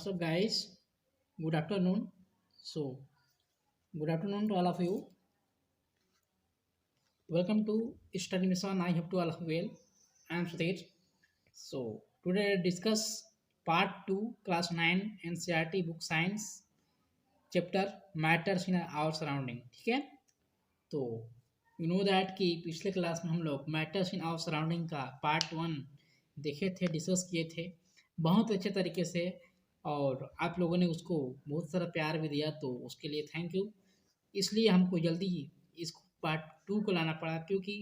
What's up, guys? Good afternoon. So, good afternoon to all of you. Welcome to Study Mission. I hope to all of well. I am Sudhir. So, today I discuss part 2, class 9 NCERT book science chapter matters in our surrounding. ठीक है? तो you know that कि पिछले class में हम लोग matters in our surrounding का part 1 देखे थे, डिस्कस किए थे बहुत अच्छे तरीके से, और आप लोगों ने उसको बहुत सारा प्यार भी दिया, तो उसके लिए थैंक यू। इसलिए हमको जल्दी ही इसको पार्ट 2 को लाना पड़ा, क्योंकि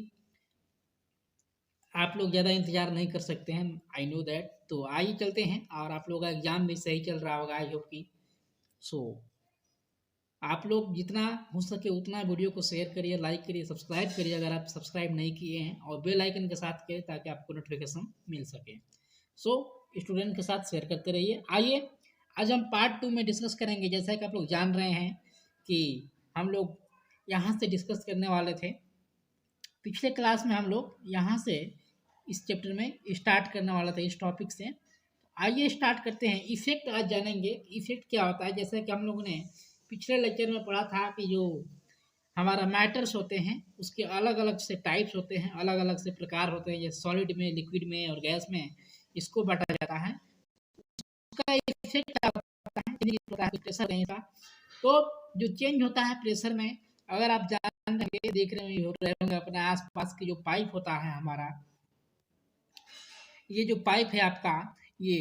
आप लोग ज़्यादा इंतज़ार नहीं कर सकते हैं, आई नो दैट। तो आइए चलते हैं, और आप लोगों का एग्ज़ाम भी सही चल रहा होगा, आई होप की। सो आप लोग जितना हो सके उतना वीडियो को शेयर करिए, लाइक करिए, सब्सक्राइब करिए अगर आप सब्सक्राइब नहीं किए हैं, और बेल आइकन के साथ करिए ताकि आपको नोटिफिकेशन मिल सके। सो स्टूडेंट के साथ शेयर करते रहिए। आइए आज हम पार्ट 2 में डिस्कस करेंगे। जैसा कि आप लोग जान रहे हैं कि हम लोग यहाँ से डिस्कस करने वाले थे। पिछले क्लास में हम लोग यहाँ से इस चैप्टर में स्टार्ट करने वाला था, इस टॉपिक से। आइए स्टार्ट करते हैं। इफेक्ट आज जानेंगे, इफेक्ट क्या होता है। जैसा कि हम लोगों ने पिछले लेक्चर में पढ़ा था कि जो हमारा मैटर्स होते हैं उसके अलग अलग से टाइप्स होते हैं, अलग अलग से प्रकार होते हैं, जैसे सॉलिड में, लिक्विड में और गैस में इसको बांटा जाता है। उसका इफेक्ट क्या होता है, प्रेशर कहीं का, तो जो चेंज होता है प्रेशर में, अगर आप जान रहे देख रहे होंगे अपने आसपास के जो पाइप होता है हमारा, ये जो पाइप है आपका, ये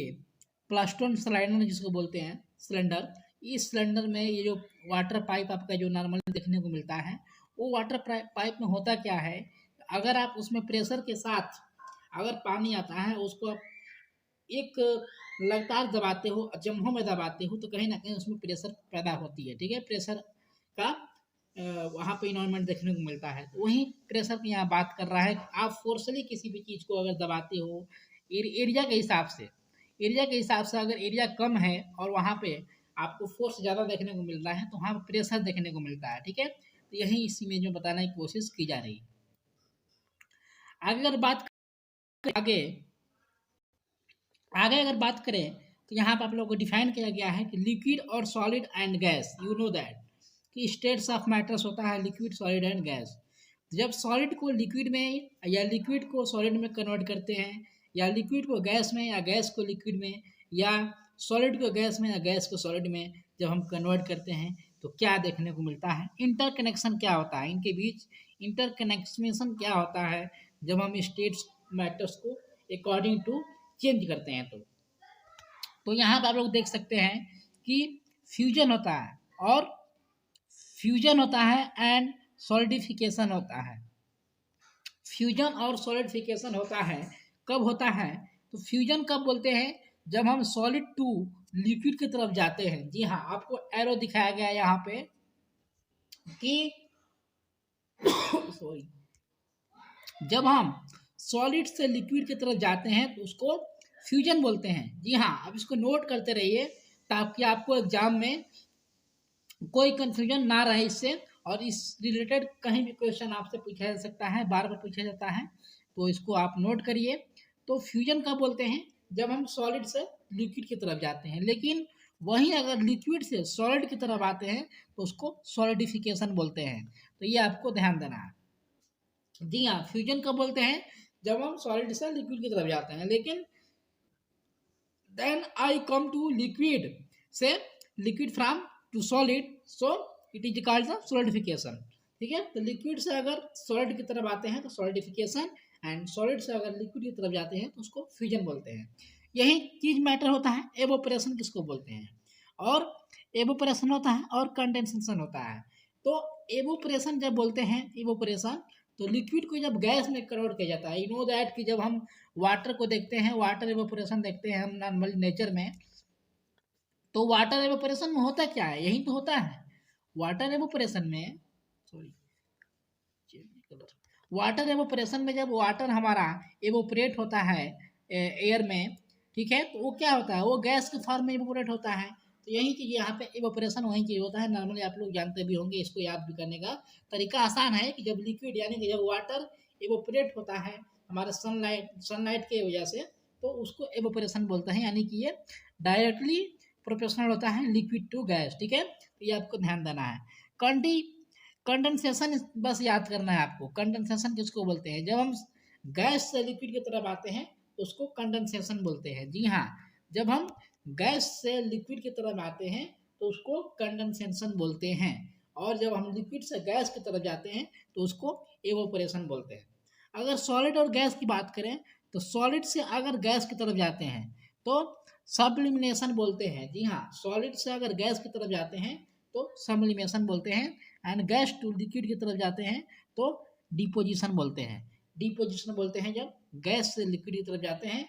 प्लास्टोन सिलेंडर जिसको बोलते हैं, सिलेंडर, इस सिलेंडर में ये जो वाटर पाइप आपका जो नॉर्मली देखने को मिलता है, वो वाटर पाइप में होता क्या है, अगर आप उसमें प्रेशर के साथ अगर पानी आता है, उसको आप एक लगातार दबाते हो, जम्हों में दबाते हो, तो कहीं ना कहीं उसमें प्रेशर पैदा होती है। ठीक है, प्रेशर का वहाँ पे इन्वायरमेंट देखने को मिलता है। तो वही प्रेशर की यहाँ बात कर रहा है। आप फोर्सली किसी भी चीज़ को अगर दबाते हो एरिया के हिसाब से, अगर एरिया कम है और वहाँ पे आपको फोर्स ज़्यादा देखने को मिल रहा है, तो वहाँ पे प्रेशर देखने को मिलता है। ठीक है, तो यही इस इमेज में बताने की कोशिश की जा रही है। आगे अगर बात करें तो यहाँ पर आप लोगों को डिफाइन किया गया है कि लिक्विड और solid and gas, you know that कि स्टेट्स ऑफ मैटर्स होता है लिक्विड, सॉलिड एंड गैस। जब सॉलिड को लिक्विड में या लिक्विड को सॉलिड में कन्वर्ट करते हैं, या लिक्विड को गैस में या गैस को लिक्विड में, या सॉलिड को गैस में या गैस को सॉलिड में जब हम कन्वर्ट करते हैं, तो क्या देखने को मिलता है, इंटरकनेक्शन क्या होता है, इनके बीच इंटरकनेक्शन क्या होता है जब हम स्टेट्स मैटर्स को अकॉर्डिंग टू चेंज करते हैं। तो यहाँ पर आप लोग देख सकते हैं कि फ्यूजन होता है एंड सॉलिडिफिकेशन होता है। फ्यूजन और सॉलिडिफिकेशन होता है, कब होता है, तो फ्यूजन कब बोलते हैं, जब हम सॉलिड टू लिक्विड की तरफ जाते हैं। जी हाँ, आपको एरो दिखाया गया है यहाँ पे कि सॉरी, जब हम सॉलिड से लिक्विड की तरफ जाते हैं तो उसको फ्यूजन बोलते हैं। जी हाँ, अब इसको नोट करते रहिए ताकि आपको एग्जाम में कोई कंफ्यूजन ना रहे इससे, और इस रिलेटेड कहीं भी क्वेश्चन आपसे पूछा जा सकता है, बार बार पूछा जाता है, तो इसको आप नोट करिए। तो फ्यूजन कब बोलते हैं, जब हम सॉलिड से लिक्विड की तरफ जाते हैं। लेकिन वहीं अगर लिक्विड से सॉलिड की तरफ आते हैं तो उसको सॉलिडिफिकेशन बोलते हैं। तो ये आपको ध्यान देना है। जी हाँ, फ्यूजन कब बोलते हैं, जब हम सॉलिड से लिक्विड की तरफ जाते हैं। लेकिन then I come to liquid से liquid from to solid, so it is called the solidification. ठीक है, तो लिक्विड से अगर सॉलिड की तरफ आते हैं तो सॉलिडिफिकेशन, एंड सॉलिड से अगर लिक्विड की तरफ जाते हैं तो उसको फ्यूजन बोलते हैं। यही चीज मैटर होता है। एवोपरेशन किसको बोलते हैं, और एवोपरेशन होता है और कंडेंसेशन होता है। तो एवोपरेशन जब बोलते हैं, एवोपरेशन, तो लिक्विड को जब गैस में कन्वर्ट किया जाता है। यू नो दैट कि जब हम वाटर को देखते हैं, वाटर एवोपरेशन देखते हैं हम नॉर्मल नेचर में, तो वाटर एवोपरेशन में होता क्या है, यही तो होता है। वाटर एवोपरेशन में वाटर एवोपरेशन में जब वाटर हमारा एवोपरेट होता है एयर में, ठीक है, तो वो क्या होता है, वो गैस के फॉर्म में एवोपरेट होता है। तो यही चीज़ यहाँ पे एवोपरेशन वही चीज़ होता है। नॉर्मली आप लोग जानते भी होंगे, इसको याद भी करने का तरीका आसान है कि जब लिक्विड यानी कि जब वाटर एवोपरेट होता है हमारे सनलाइट की वजह से, तो उसको एवोपरेशन बोलते हैं। यानी कि ये डायरेक्टली प्रोपोर्शनल होता है लिक्विड टू गैस, ठीक है, तो ये आपको ध्यान देना है। कंडेंसेशन बस याद करना है आपको। कंडेंसेशन किसको बोलते हैं? जब हम गैस से लिक्विड की तरफ आते हैं तो उसको कंडेंसेशन बोलते हैं। जी हाँ, जब हम गैस से लिक्विड की तरफ आते हैं तो उसको कंडेंसेशन बोलते हैं, और जब हम लिक्विड से गैस की तरफ जाते हैं तो उसको एवोपरेशन बोलते हैं। अगर सॉलिड और गैस की बात करें तो सॉलिड से अगर गैस की तरफ जाते हैं तो सब्लिमिनेशन बोलते हैं। जी हाँ, सॉलिड से अगर गैस की तरफ जाते हैं तो सब्लिमेशन बोलते हैं, एंड गैस टू लिक्विड की तरफ जाते हैं तो डिपोजिशन बोलते हैं। डिपोजिशन बोलते हैं जब गैस से लिक्विड की तरफ जाते हैं,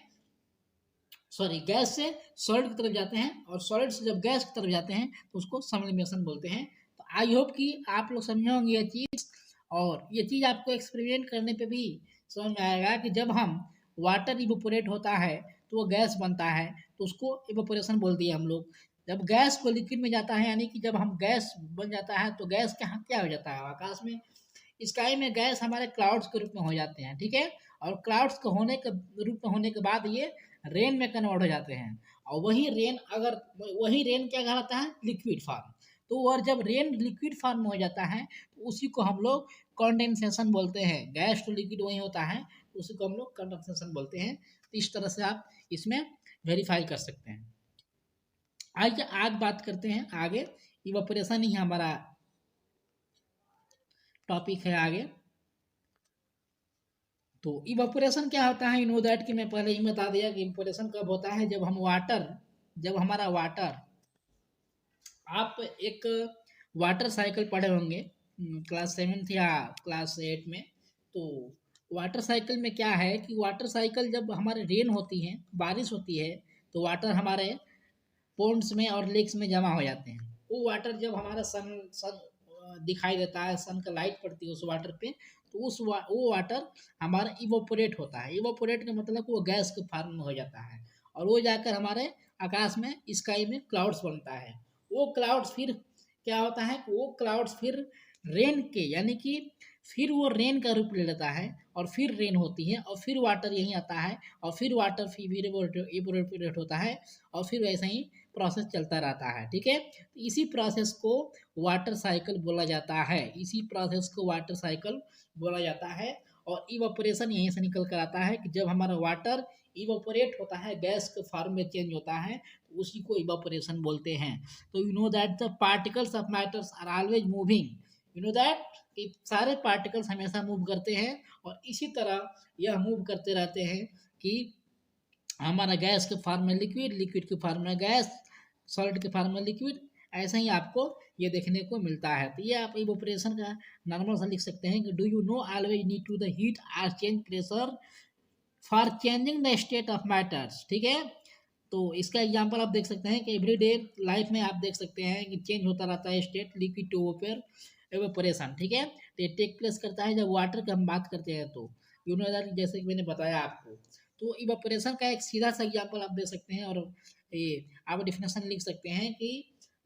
सॉरी गैस से सॉलिड की तरफ जाते हैं, और सॉलिड से जब गैस की तरफ जाते हैं तो उसको सब्लिमेशन बोलते हैं। तो आई होप कि आप लोग समझे होंगे ये चीज़, और ये चीज़ आपको एक्सपेरिमेंट करने पे भी समझ में आएगा कि जब हम वाटर इवोपोरेट होता है तो वो गैस बनता है, तो उसको इवोपोरेशन बोल दिए हम लोग। जब गैस को लिक्विड में जाता है, यानी कि जब हम गैस बन जाता है तो गैस क्या हो जाता है आकाश में, स्काई में गैस हमारे क्लाउड्स के रूप में हो जाते हैं, ठीक है, और क्लाउड्स के होने के रूप में होने के बाद ये रेन में कन्वर्ट हो जाते हैं, और वही रेन क्या कहलाता है? Liquid form. तो और जब रेन लिक्विड फॉर्म में हो जाता है तो उसी को हम लोग कंडेंसेशन बोलते हैं। गैस टू लिक्विड वही होता है, उसी को हम लोग कंडेंसेशन बोलते हैं। तो इस तरह से आप इसमें वेरीफाई कर सकते हैं। आइए आज बात करते हैं आगे, इवापोरेशन ही हमारा टॉपिक है आगे। तो इवापोरेशन क्या होता है? यू नो दैट कि मैं पहले ही बता दिया कि इवापोरेशन कब होता है, जब हमारा वाटर, आप एक वाटर साइकिल पढ़े होंगे क्लास 7 या क्लास 8 में। तो वाटर साइकिल में क्या है कि वाटर साइकिल जब हमारे रेन होती है, बारिश होती है, तो वाटर हमारे पोन्ड्स में और लेक्स में जमा हो जाते हैं। वो वाटर जब हमारा सन दिखाई देता है, सन का लाइट पड़ती है उस वाटर पे, तो वो वाटर हमारा इवोपोरेट होता है। इवोपोरेट का मतलब वो गैस के फॉर्म में हो जाता है, और वो जाकर हमारे आकाश में, स्काई में क्लाउड्स बनता है। वो क्लाउड्स फिर क्या होता है कि वो क्लाउड्स फिर रेन के, यानी कि फिर वो रेन का रूप ले लेता है, और फिर रेन होती है, और फिर वाटर यहीं आता है, और फिर वाटर फिर इवोपोरेट होता है, और फिर वैसे ही प्रोसेस चलता रहता है, ठीक है। तो इसी प्रोसेस को वाटर साइकिल बोला जाता है, इसी प्रोसेस को वाटर साइकिल बोला जाता है। और इवापोरेशन यहीं से निकल कर आता है कि जब हमारा वाटर इवापोरेट होता है, गैस के फॉर्म में चेंज होता है, तो उसी को इवापोरेशन बोलते हैं। तो you know that the particles of matters are always moving, you know that कि सारे पार्टिकल्स हमेशा मूव करते हैं, और इसी तरह यह मूव करते रहते हैं कि हमारा गैस के फॉर्म में लिक्विड, लिक्विड के फॉर्म में गैस, सॉलिड के फॉर्म में लिक्विड, ऐसा ही आपको ये देखने को मिलता है। तो ये आप इवोपरेशन का नॉर्मल सा लिख सकते हैं कि do you know always need to the heat or change pressure for changing the state of matters, ठीक है। तो इसका एग्जांपल आप देख सकते हैं कि एवरीडे लाइफ में आप देख सकते हैं कि चेंज होता रहता है state, liquid to vapour, evaporation, ठीक है। तो ये टेक प्लेस करता है जब वाटर की हम बात करते हैं। तो यू नो दैट जैसे कि मैंने बताया आपको, तो इवेपोरेशन का एक सीधा सा एग्जांपल आप दे सकते हैं, और ये आप डिफिनेशन लिख सकते हैं कि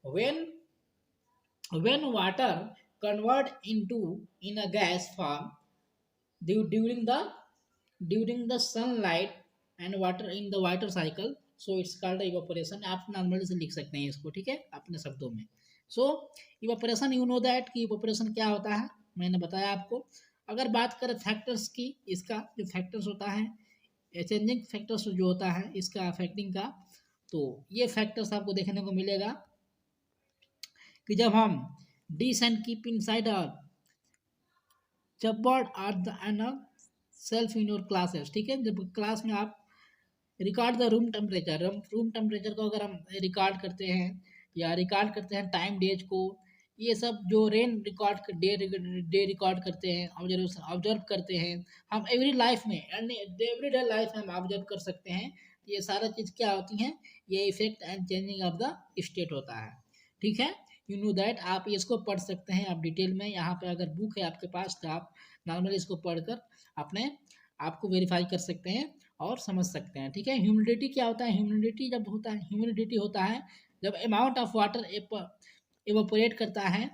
when water convert into in a gas form during the sunlight and water in the water cycle, so it's called evaporation। आप नॉर्मली से लिख सकते हैं इसको, ठीक है, अपने शब्दों में। सो इवापोरेशन, यू नो दैट कि इवापोरेशन क्या होता है, मैंने बताया आपको। अगर बात करें फैक्टर्स की, इसका जो फैक्टर्स होता है, चेंजिंग फैक्टर्स जो होता है इसका अफेक्टिंग का, तो ये फैक्टर्स आपको देखने को मिलेगा कि जब हम dish and keep in side cupboard at the and a self in your classes, ठीक है। जब क्लास में आप रिकॉर्ड द रूम टेम्परेचर को अगर हम रिकॉर्ड करते हैं, या रिकॉर्ड करते हैं टाइम डेज को, ये सब जो रेन रिकॉर्ड डे रिकॉर्ड करते हैं, ऑब्जर्व करते हैं हम एवरी लाइफ में, एवरी डे लाइफ में हम ऑब्जर्व कर सकते हैं। ये सारा चीज़ क्या होती हैं, ये effect and changing of the state होता है, ठीक है। यू नो दैट आप इसको पढ़ सकते हैं आप डिटेल में, यहाँ पे अगर बुक है आपके पास तो आप नॉर्मली इसको पढ़कर अपने आपको वेरीफाई कर सकते हैं और समझ सकते हैं, ठीक है। ह्यूमिडिटी क्या होता है? ह्यूमिडिटी होता है जब अमाउंट ऑफ वाटर एवोपोरेट करता है,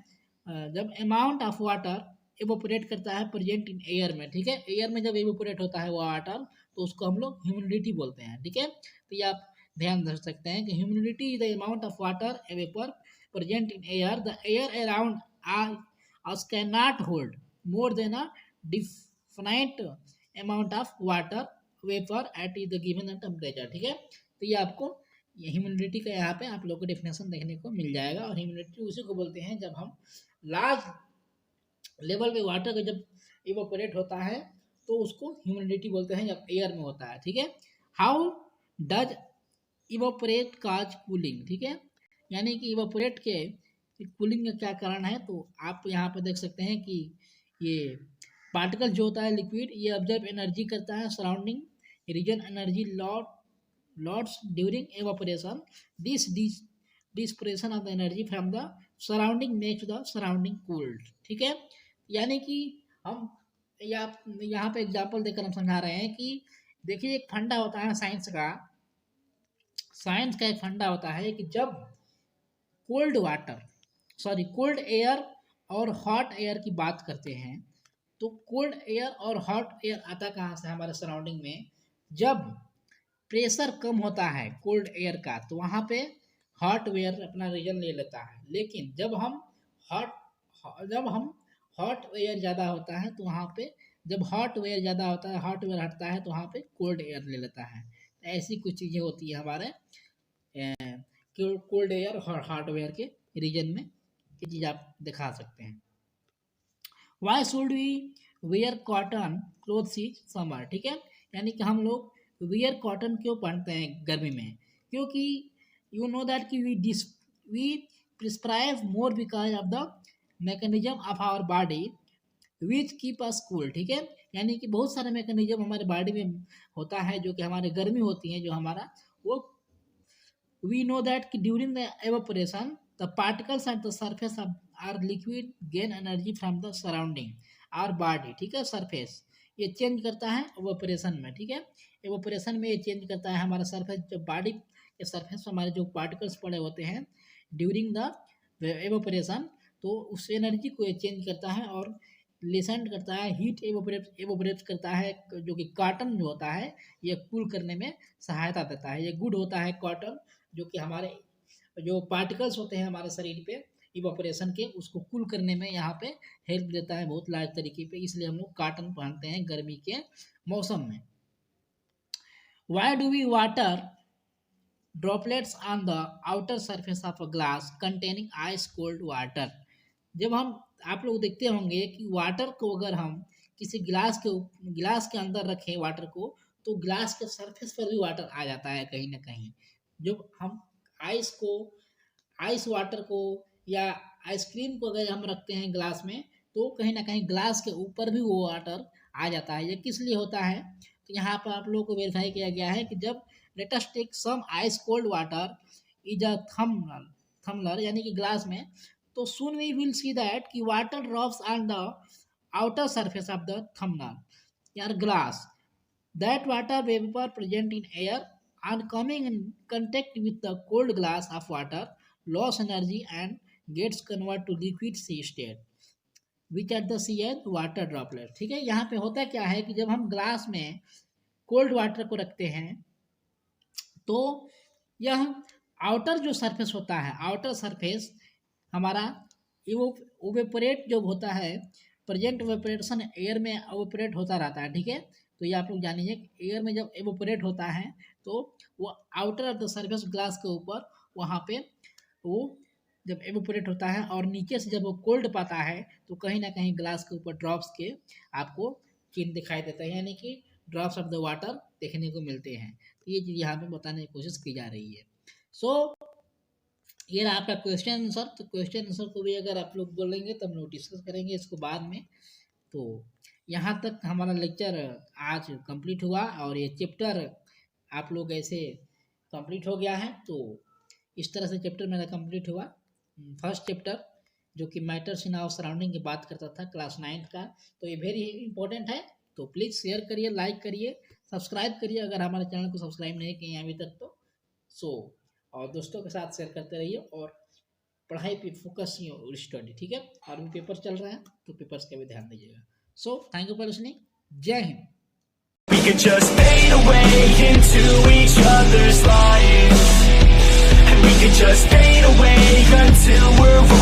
जब अमाउंट ऑफ वाटर एवोपोरेट करता है प्रेजेंट इन एयर में, ठीक है। एयर में जब एवोपोरेट होता है वो वाटर, तो उसको हम लोग ह्यूमिडिटी बोलते हैं, ठीक है। तो ये आप ध्यान रख सकते हैं कि humidity is the amount of water vapour present in air, the air around us cannot hold more than a definite amount of water vapor at the given temperature। ठीक है, तो ये आपको ये ह्यूमिडिटी का यहाँ पे आप लोगों को डेफिनेशन देखने को मिल जाएगा। और ह्यूमिडिटी उसी को बोलते हैं जब हम लार्ज लेवल पे वाटर का जब इवोपरेट होता है तो उसको ह्यूमिडिटी बोलते हैं जब एयर में होता है। ठीक है, how does evaporate cause cooling. ठीक है, यानी कि इवोपरेट के कूलिंग का क्या कारण है, तो आप यहाँ पे देख सकते हैं कि ये पार्टिकल जो होता है लिक्विड, ये ऑब्जर्व एनर्जी करता है surrounding reason, energy lots during evaporation, this dispersion of the energy from the surrounding makes the surrounding cooled. ठीक है, यानी कि हम यहाँ पे एग्जाम्पल देकर हम समझा रहे हैं कि देखिए एक फंडा होता है साइंस का एक फंडा होता है कि जब कोल्ड एयर और हॉट एयर की बात करते हैं तो कोल्ड एयर और हॉट एयर आता कहाँ से, हमारे सराउंडिंग में जब प्रेशर कम होता है कोल्ड एयर का तो वहाँ पे हॉट एयर अपना रीजन ले लेता है, लेकिन जब हम हॉट एयर ज़्यादा होता है तो वहाँ पे जब हॉट एयर ज़्यादा होता है, हॉट एयर हटता है तो वहाँ पे कोल्ड एयर ले लेता है। तो ऐसी कुछ चीज़ें होती है हमारे कोल्ड एयर और हॉट एयर के रीजन में, ये चीज़ आप दिखा सकते हैं। Why should we wear cotton clothes is summer. ठीक है, यानी कि हम लोग वेयर कॉटन क्यों पहनते हैं गर्मी में, क्योंकि यू नो दैट कि we prescribe more because of the mechanism of our body which keep us cool. ठीक है, यानी कि बहुत सारे मैकेनिज्म हमारे बॉडी में होता है जो कि हमारे गर्मी होती है जो हमारा वो we know that during the evaporation the particles at the surface are liquid gain energy from the surrounding our body। ठीक है, सरफेस ये चेंज करता है एवोपरेशन में। ठीक है, एवोपरेशन में ये चेंज करता है हमारा सरफेस, जो बॉडी के सरफेस हमारे जो पार्टिकल्स पड़े होते हैं ड्यूरिंग द एवोपरेशन, तो उस एनर्जी को ये चेंज करता है और लिसेंट करता है, हीट एवोपरेट करता है, जो कि कॉटन जो होता है ये कूल करने में सहायता देता है। ये गुड होता है कॉटन, जो कि हमारे जो पार्टिकल्स होते हैं हमारे शरीर पे इवोपरेशन के, उसको कूल करने में यहाँ पे हेल्प देता है बहुत लार्ज तरीके पे, इसलिए हम लोग कॉटन पहनते हैं गर्मी के मौसम में। Why do we water droplets on the outer surface of a glass containing ice cold water. जब हम आप लोग देखते होंगे कि वाटर को अगर हम किसी गिलास के अंदर रखें वाटर को, तो ग्लास के सरफेस पर भी वाटर आ जाता है कहीं ना कहीं। जब हम आइस वाटर को या आइसक्रीम को अगर हम रखते हैं ग्लास में, तो कहीं ना कहीं ग्लास के ऊपर भी वो वाटर आ जाता है। ये किस लिए होता है, तो यहाँ पर आप लोगों को वेरीफाई किया गया है कि जब let us take some ice cold water is a tumbler यानी कि ग्लास में, तो soon we will see that कि water drops on the outer surface of the tumbler or glass, that water vapor present in air on coming in contact with the cold glass of water lose energy and gets converted to liquid C state which at the C as water droplet। ठीक है, यहाँ पे होता क्या है कि जब हम ग्लास में कोल्ड वाटर को रखते हैं तो यह आउटर जो सरफेस होता है, आउटर सरफेस हमारा इवेपोरेट जो होता है, प्रेजेंट इवेपोरेशन एयर में इवेपोरेट होता रहता है। ठीक है, तो ये आप लोग जान लीजिए एयर में जब इवेपोरेट होता है तो वो outer of the surface glass के ऊपर वहाँ पे वो जब इवेपोरेट होता है और नीचे से जब वो कोल्ड पाता है तो कहीं ना कहीं ग्लास के ऊपर ड्रॉप्स के आपको चिन्ह दिखाई देता है, यानी कि ड्रॉप्स ऑफ द वाटर देखने को मिलते हैं। तो ये चीज़ यहाँ पे बताने की कोशिश की जा रही है। सो ये रहा आपका क्वेश्चन आंसर। तो क्वेश्चन आंसर को भी अगर आप लोग बोलेंगे तब लोग डिस्कस करेंगे इसको बाद में। तो यहाँ तक हमारा लेक्चर आज कंप्लीट हुआ और ये चैप्टर आप लोग ऐसे कंप्लीट हो गया है। तो इस तरह से चैप्टर मेरा कंप्लीट हुआ। फर्स्ट चैप्टर जो कि मैटर्स इन आवर सराउंडिंग की बात करता था क्लास 9 का, तो ये वेरी इंपॉर्टेंट है। तो प्लीज़ शेयर करिए, लाइक करिए, सब्सक्राइब करिए अगर हमारे चैनल को सब्सक्राइब नहीं किए अभी तक तो और दोस्तों के साथ शेयर करते रहिए और पढ़ाई पे फोकस और स्टडी। ठीक है, और भी पेपर चल रहा है तो पेपर्स का भी ध्यान दीजिएगा। So thank you for listening. जय Hind. we could just fade away into each other's lives. And we could just fade away until we're